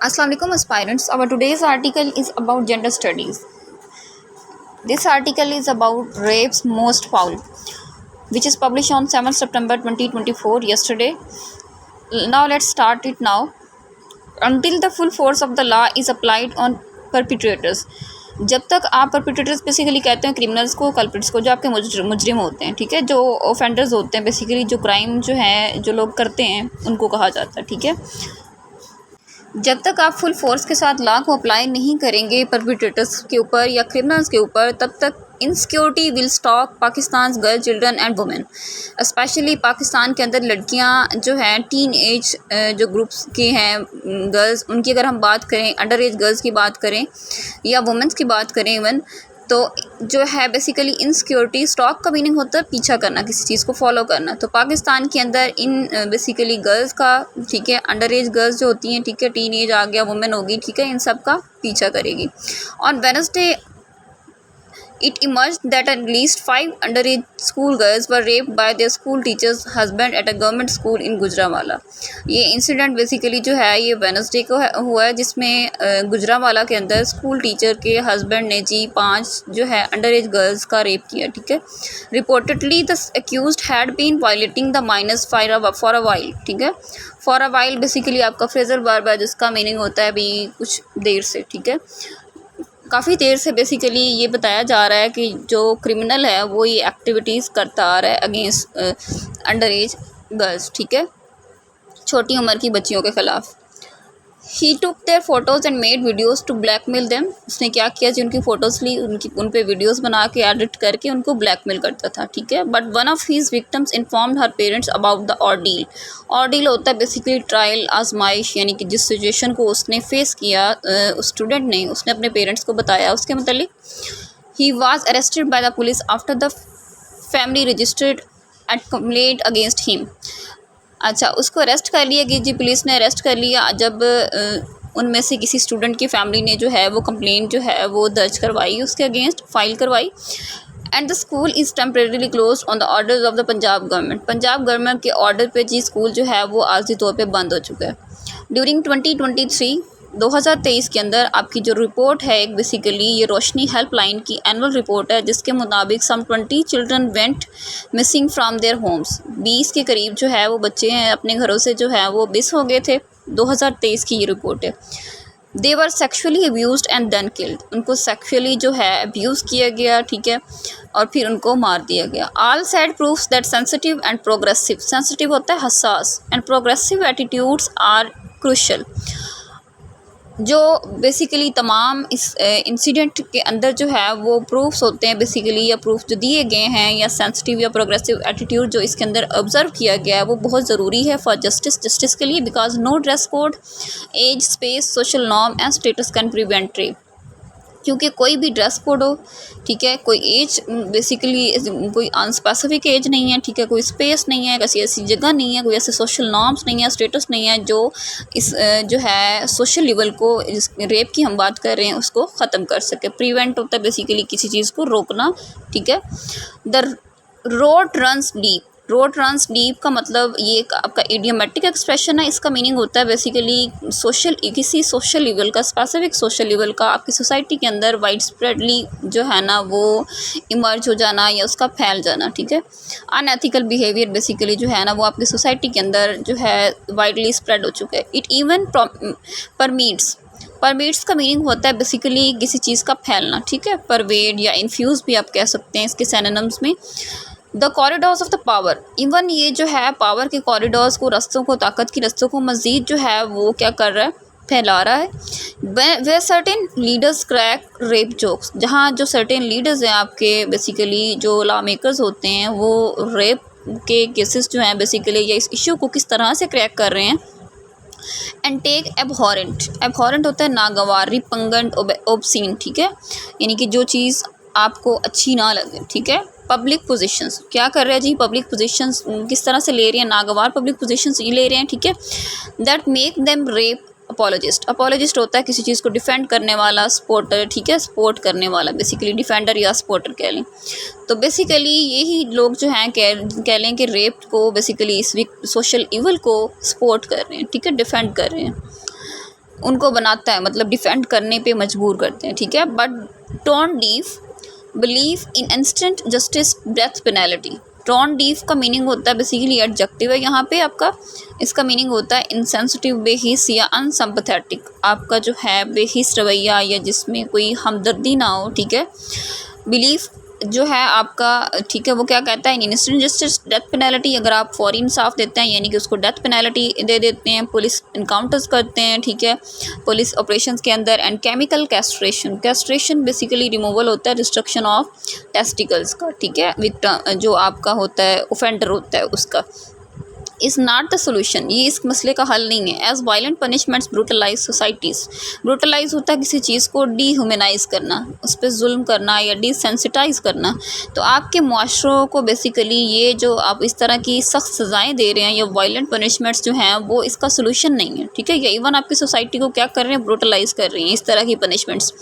Assalamu alaikum aspirants. Our today's article is about gender studies. This article is about rapes most foul, which is published on 7th September 2024 yesterday. Now let's start it now. Until the full force of the law is applied on perpetrators. जब तक आप परपिट्रेटर्स basically कहते हैं criminals को, culprits को, जो आपके मुजरिम होते हैं, ठीक है, जो ऑफेंडर्स होते हैं, बेसिकली जो क्राइम जो है जो लोग करते हैं उनको कहा जाता है, ठीक है। जब तक आप फुल फोर्स के साथ लॉ को अप्लाई नहीं करेंगे परपिट्रेटर्स के ऊपर या क्रिमिनल्स के ऊपर, तब तक insecurity will stock Pakistan girl, children and women. Specially Pakistan के अंदर लड़कियां जो हैं टीन एज जो ग्रुप्स की हैं गर्ल्स, उनकी अगर हम बात करें, अंडर एज गर्ल्स की बात करें या वुमेंस की बात करें इवन, तो जो है बेसिकली इनसिक्योरिटी, स्टॉक का मीनिंग होता है पीछा करना, किसी चीज़ को फॉलो करना। तो पाकिस्तान के अंदर इन बेसिकली गर्ल्स का, ठीक है, अंडर एज गर्ल्स जो होती हैं, ठीक है, टीन एज आ गया, वुमेन होगी, ठीक है, इन सब का पीछा करेगी। On Wednesday it emerged that at least 5 underage school girls were raped by their school teacher's husband at a government school in Gujranwala. ये इंसिडेंट बेसिकली जो है ये वेडनेसडे को हुआ है, जिसमें गुजरांवाला के अंदर स्कूल टीचर के हस्बैंड ने जी 5 जो है अंडर एज गर्ल्स का रेप किया, ठीक है। Reportedly the accused had been violating the minors for a while, ठीक है। फॉर अ वाइल बेसिकली आपका फ्रेजल वर्ब है जिसका मीनिंग होता है अभी कुछ देर से, ठीक है, काफ़ी देर से। बेसिकली ये बताया जा रहा है कि जो क्रिमिनल है वो ये एक्टिविटीज़ करता आ रहा है अगेंस्ट अंडर एज गर्ल्स, ठीक है, छोटी उम्र की बच्चियों के ख़िलाफ़। He took their photos and made videos to blackmail them. उसने क्या किया जी, उनकी फ़ोटोज़ ली, उन पे वीडियोज़ बना के एडिट करके उनको ब्लैकमेल करता था, ठीक है। But one of his victims informed her parents about the ordeal. Ordeal होता है बेसिकली ट्रायल, आजमाइश, यानी कि जिस सिचुएशन को उसने फेस किया उस स्टूडेंट ने, उसने अपने पेरेंट्स को बताया उसके मतलब। He was arrested by the police after the family registered and complaint against him. अच्छा, उसको अरेस्ट कर लिया कि जी, पुलिस ने अरेस्ट कर लिया जब उनमें से किसी स्टूडेंट की फैमिली ने जो है वो कंप्लेंट जो है वो दर्ज करवाई, उसके अगेंस्ट फाइल करवाई। And the school is temporarily close on the orders of the Punjab government. Punjab government के ऑर्डर पे जी स्कूल जो है वो आर्जी तौर पे बंद हो चुका है। ड्यूरिंग 2023 के अंदर आपकी जो रिपोर्ट है एक बेसिकली ये रोशनी हेल्पलाइन की एनुअल रिपोर्ट है, जिसके मुताबिक सम 20 children went missing from their homes. 20 के करीब जो है वो बच्चे हैं अपने घरों से जो है वो मिस हो गए थे। 2023 की ये रिपोर्ट है। They were sexually abused and then killed. उनको सेक्शुअली जो है अब्यूज़ किया गया, ठीक है, और फिर उनको मार दिया गया। All said proves that sensitive and progressive, sensitive होता है हसास, and progressive attitudes are crucial. जो बेसिकली तमाम इस इंसिडेंट के अंदर जो है वो प्रूफ्स होते हैं बेसिकली, या प्रूफ जो दिए गए हैं, या सेंसिटिव या प्रोग्रेसिव एटीट्यूड जो इसके अंदर ऑब्जर्व किया गया है वो बहुत ज़रूरी है फॉर जस्टिस के लिए। Because no dress code, age, space, social norm and status can prevent rape. क्योंकि कोई भी ड्रेस कोड हो, ठीक है, कोई एज बेसिकली कोई अनस्पेसिफिक एज नहीं है, ठीक है, कोई स्पेस नहीं है, किसी ऐसी जगह नहीं है, कोई ऐसे सोशल नॉर्म्स नहीं है, स्टेटस नहीं है जो इस जो है सोशल लेवल को, रेप की हम बात कर रहे हैं, उसको ख़त्म कर सके। प्रिवेंट होता है बेसिकली किसी चीज़ को रोकना, ठीक है। The road runs deep. Road runs deep का मतलब ये आपका इडियोमेटिक एक्सप्रेशन है। इसका मीनिंग होता है बेसिकली किसी सोशल लेवल का, स्पेसिफिक सोशल लेवल का आपकी सोसाइटी के अंदर वाइड स्प्रेडली जो है ना वो इमर्ज हो जाना या उसका फैल जाना, ठीक है। अनएथिकल बिहेवियर बेसिकली जो है ना वो आपकी सोसाइटी के अंदर जो है वाइडली स्प्रेड हो चुका है। इट इवन परमीट्स का मीनिंग होता है बेसिकली किसी चीज़ का फैलना, ठीक है। परवेड या इन्फ्यूज़ भी आप कह सकते हैं इसके सिनोनिम्स में। The corridors of the power, even ये जो है पावर के कॉरिडोर्स को, रस्तों को, ताकत की रस्तों को मज़ीद जो है वो क्या कर रहा है, फैला रहा है। Where certain leaders crack rape jokes, जहाँ जो सर्टेन लीडर्स हैं आपके बेसिकली जो लॉ मेकर्स होते हैं वो रेप के केसेस जो हैं बेसिकली या इस इशू को किस तरह से क्रैक कर रहे हैं। एंड टेक एबहॉरेंट होता है नागवार, रिपंगेंट, ओबसीन, ठीक है, यानी कि जो चीज़ आपको अच्छी ना लगे, ठीक है। पब्लिक पोजीशंस, क्या कर रहे हैं जी, पब्लिक पोजीशंस किस तरह से ले रहे हैं, नागवार पब्लिक पोजीशंस ये ले रहे हैं, ठीक है। That make them rape apologist होता है किसी चीज़ को डिफेंड करने वाला, सपोर्टर, ठीक है, सपोर्ट करने वाला, बेसिकली डिफेंडर या सपोर्टर कह लें। तो बेसिकली यही लोग जो हैं कह लें कि रेप को बेसिकली इस सोशल इवल को सपोर्ट कर रहे हैं, ठीक है, डिफेंड कर रहे हैं। उनको बनाता है, मतलब डिफेंड करने पे मजबूर करते हैं, ठीक है। But tone deaf believe in instant justice death penalty. Tone deaf का मीनिंग होता है बेसिकली एडजेक्टिव है यहाँ पे आपका, इसका मीनिंग होता है इनसेंसिटिव, बेहिस या अनसिम्पैथेटिक, आपका जो है बेहिस रवैया या जिसमें कोई हमदर्दी ना हो, ठीक है। बिलीफ जो है आपका, ठीक है, वो क्या कहता है, इन इंस्टेंट जस्टिस डेथ पेनल्टी, अगर आप फौरी इंसाफ देते हैं यानी कि उसको डेथ पेनल्टी दे देते हैं, पुलिस इनकाउंटर्स करते हैं, ठीक है, पुलिस ऑपरेशंस के अंदर। And chemical castration, castration basically removal होता है डिस्ट्रक्शन ऑफ टेस्टिकल्स का, ठीक है, विक्टिम जो आपका होता है ऑफेंडर होता है उसका। इज़ नॉट द सोल्यूशन, ये इस मसले का हल नहीं है। एज वायलेंट पनिशमेंट्स ब्रूटलाइज सोसाइटीज़, ब्रूटलाइज होता है किसी चीज़ को डीह्यूमनाइज करना, उस पर जुल्म करना या डिसेंसिटाइज करना। तो आपके मुआशरों को बेसिकली ये जो आप इस तरह की सख्त सज़ाएँ दे रहे हैं या वायलेंट पनिशमेंट्स जो हैं वो इसका सोल्यूशन नहीं है, ठीक है। या इवन आपकी सोसाइटी को क्या कर रहे हैं, ब्रूटलाइज कर रही हैं इस तरह की punishments.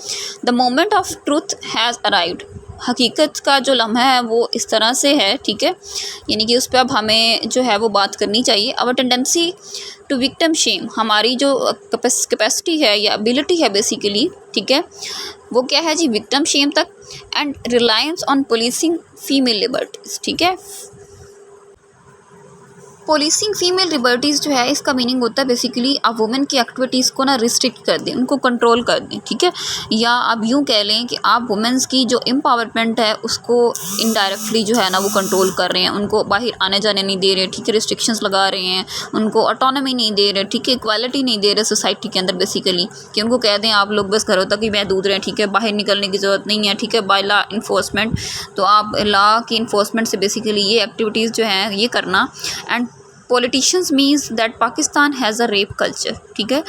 The moment of truth has arrived, हकीकत का जो लम्हा है वो इस तरह से है, ठीक है, यानी कि उस पर अब हमें जो है वो बात करनी चाहिए। Our tendency to victim shame, हमारी जो कैपेसिटी है या एबिलिटी है बेसिकली, ठीक है, वो क्या है जी, विक्टिम शेम तक। And reliance on policing female liberties, ठीक है। पोलिसिंग फीमेल लिबर्टीज़ जो है इसका मीनिंग होता है बेसिकली आप वुमेन की एक्टिविटीज़ को ना रिस्ट्रिक्ट कर दें, उनको कंट्रोल कर दें, ठीक है। या आप यूँ कह लें कि आप वुमेन्स की जो एम्पावरमेंट है उसको इनडायरेक्टली जो है ना वो कंट्रोल कर रहे हैं, उनको बाहर आने जाने नहीं दे रहे, ठीक है, रिस्ट्रिक्शंस लगा रहे हैं, उनको ऑटोनॉमी नहीं दे रहे, ठीक है, इक्वालिटी नहीं दे रहे सोसाइटी के अंदर बेसिकली, कि उनको कह दें आप लोग बस घरों तक ही महदूद रहें, ठीक है, बाहर निकलने की ज़रूरत नहीं है, ठीक है, बाय लॉ इन्फोर्समेंट। तो आप लॉ की इन्फोर्समेंट से बेसिकली ये एक्टिविटीज़ जो हैं ये करना। And politicians means that Pakistan has a rape culture, ठीक है।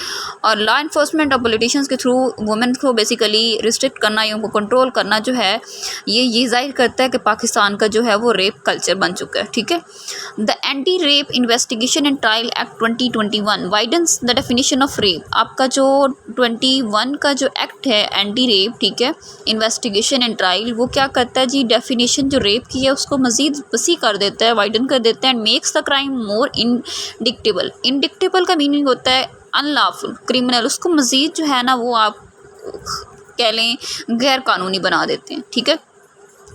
और लॉ इन्फोर्समेंट और पॉलिटिशियंस के थ्रू वुमेन को बेसिकली रिस्ट्रिक्ट करना या उनको कंट्रोल करना जो है ये जाहिर करता है कि पाकिस्तान का जो है वो रेप कल्चर बन चुका है, ठीक है। The anti rape investigation and trial act 2021 widens the definition of rape, आपका जो 21 का जो एक्ट है एंटी रेप, ठीक है, इन्वेस्टिगेशन एंड ट्रायल, वो क्या करता है जी, डेफिनेशन जो रेप की है उसको मज़ीद वसी कर देता है, वाइडन कर देता है। एंड मेक्स द क्राइम मोर इंडिक्टेबल, इंडिक्टेबल का मीनिंग होता है अनलॉफुल, क्रिमिनल, उसको मज़ीद जो है ना वो आप कह लें गैर कानूनी बना देते हैं, ठीक है।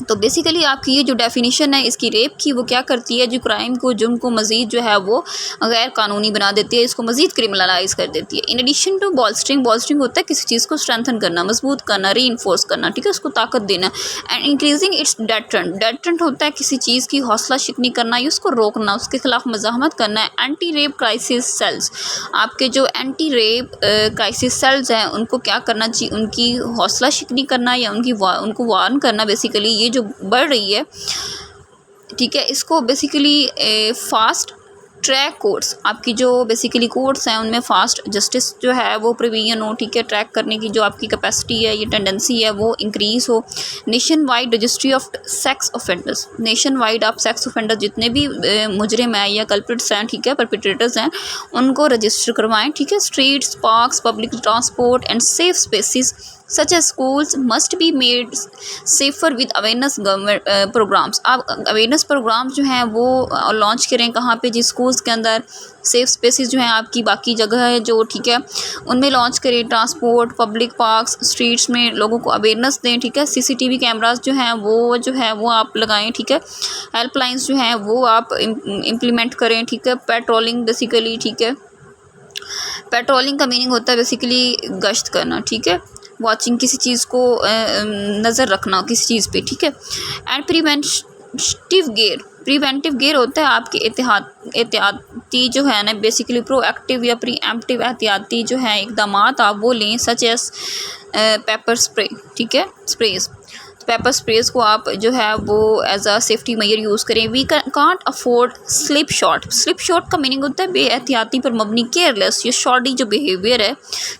तो बेसिकली आपकी ये जो डेफिनेशन है इसकी रेप की, वो क्या करती है जो क्राइम को, जुर्म को मज़ीद जो है वो गैर कानूनी बना देती है, इसको मज़ीद क्रिमिनलाइज कर देती है। इन एडिशन टू बॉल्स्टरिंग, बॉल्स्टरिंग होता है किसी चीज़ को स्ट्रेंथन करना, मजबूत करना, री इन्फोर्स करना, ठीक है, उसको ताकत देना। And increasing its deterrent, deterrent होता है किसी चीज़ की हौसला शिकनी करना या उसको रोकना, उसके खिलाफ मज़ाहमत करना है। एंटी रेप क्राइसिस सेल्स, आपके जो एंटी रेप क्राइसिस सेल्स हैं उनको क्या करना चाहिए, उनकी हौसला शिकनी करना या उनको वार्न करना, बेसिकली ये जो बढ़ रही है, ठीक है, इसको बेसिकली फास्ट ट्रैक कोर्ट्स, आपकी जो बेसिकली कोर्ट्स हैं उनमें फास्ट जस्टिस जो है वो प्रिवीजन हो, ठीक है, ट्रैक करने की जो आपकी कैपेसिटी है, ये टेंडेंसी है वो इंक्रीज़ हो। Nation wide registry of sex offenders, nation wide आप सेक्स ऑफेंडर्स जितने भी मुजरिम हैं या कल्प्रिट्स हैं, ठीक है, परपिट्रेटर्स हैं, उनको रजिस्टर करवाएं, ठीक है। Streets, parks, public transport and safe spaces such as schools must be made safer with awareness government programs, आप अवेयरनेस प्रोग्राम जो हैं वो लॉन्च करें, कहाँ पे जी, स्कूल्स के अंदर, सेफ स्पेसेस जो हैं आपकी बाकी जगह है जो, ठीक है, उनमें लॉन्च करें। ट्रांसपोर्ट, पब्लिक पार्क्स, स्ट्रीट्स में लोगों को अवेयरनेस दें, ठीक है। CCTV कैमरास जो हैं वो आप लगाएं, ठीक है। हेल्पलाइंस जो हैं वो आप इम्प्लीमेंट करें, ठीक है। पेट्रोलिंग बेसिकली, ठीक है, पेट्रोलिंग का मीनिंग होता है बेसिकली गश्त करना, ठीक है, वॉचिंग, किसी चीज़ को नज़र रखना किसी चीज़ पे, ठीक है। एंड प्रिवेंटिव गेयर होता है आपके एहतियाती जो है ना, बेसिकली प्रोएक्टिव या प्रीएम्प्टिव एहतियाती जो है इकदाम आप वो लें, सच एस पेपर स्प्रे, ठीक है, स्प्रेज, पेपर स्प्रेज को आप जो है वो as a safety measure use करें। We can't afford slip shot, slip shot का मीनिंग होता है बेएहतियाती पर मबनी, केयरलेस, ये शॉर्टी जो बिहेवियर है,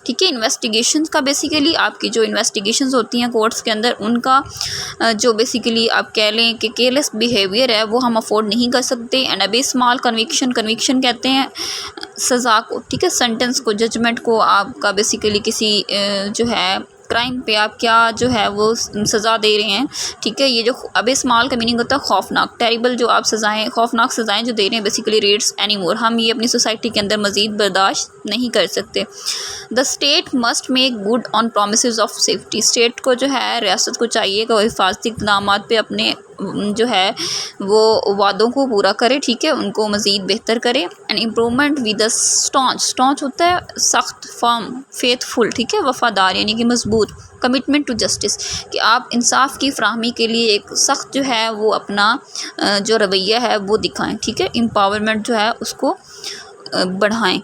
ठीक है। इन्वेस्टिगेशंस का बेसिकली आपकी जो इन्वेस्टिगेशंस होती हैं कोर्ट्स के अंदर, उनका जो बेसिकली आप कह लें कि केयरलेस बिहेवियर है वो हम अफोर्ड नहीं कर सकते। एंड अबे स्मॉल कन्विक्शन, कन्विक्शन कहते हैं सज़ा को, ठीक है, सेंटेंस को, जजमेंट को, आपका बेसिकली किसी जो है क्राइम पे आप क्या जो है वो सज़ा दे रहे हैं, ठीक है। ये जो अबिस्माल का मीनिंग होता है खौफनाक, टेरिबल जो आप सज़ाएँ, खौफनाक सज़ाएँ जो दे रहे हैं बेसिकली रेट्स एनी मोर, हम ये अपनी सोसाइटी के अंदर मज़ीद बर्दाश्त नहीं कर सकते। The state must make good on promise of safety, state को जो है रियासत को चाहिए कि वो हिफाजती इक़दाम पे अपने जो है वो वादों को पूरा करे, ठीक है, उनको मज़ीद बेहतर करे। And improvement with the staunch होता है सख्त, फर्म, फेथफुल, ठीक है, वफ़ादार यानी कि मजबूत। कमिटमेंट टू जस्टिस कि आप इंसाफ की फ्राहमी के लिए एक सख्त जो है वो अपना जो रवैया है वो दिखाएं, ठीक है। एम्पावरमेंट जो है उसको बढ़ाएं।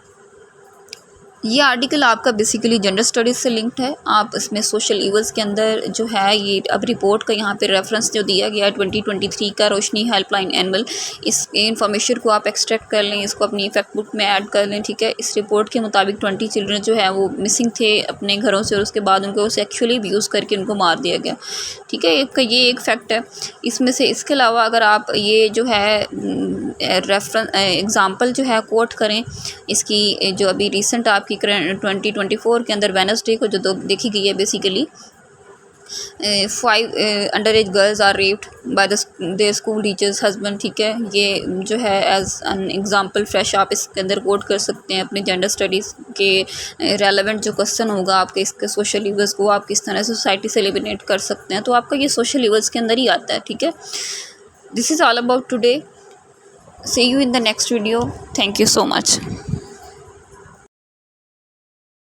ये आर्टिकल आपका बेसिकली जेंडर स्टडीज़ से लिंक्ड है। आप इसमें सोशल इवल्स के अंदर जो है ये अब रिपोर्ट का यहाँ पे रेफरेंस जो दिया गया है 2023 का रोशनी हेल्पलाइन एनुअल, इस इंफॉर्मेशन को आप एक्सट्रैक्ट कर लें, इसको अपनी फैक्ट बुक में ऐड कर लें, ठीक है। इस रिपोर्ट के मुताबिक 20 चिल्ड्रन जो है वो मिसिंग थे अपने घरों से और उसके बाद उनको सेक्शुअली अब्यूज़ करके उनको मार दिया गया, ठीक है। ये एक फैक्ट है इसमें से। इसके अलावा अगर आप ये जो है रेफरेंस एग्ज़ाम्पल जो है कोट करें इसकी, जो अभी रिसेंट आपकी 2024 के अंदर वेडनेसडे को जो देखी गई है, basically 5 under age girls are raped by their school teachers husband, ठीक है। ये जो है एज एन एग्जांपल फ्रेश आप इसके अंदर कोट कर सकते हैं अपने जेंडर स्टडीज़ के रेलेवेंट जो क्वेश्चन होगा आपके इसके सोशल इवल्स को आप किस तरह से सोसाइटी से एलिमिनेट कर सकते हैं, तो आपका ये सोशल इवल्स के अंदर ही आता है, ठीक है। This is all about today, see you in the next video, thank you so much।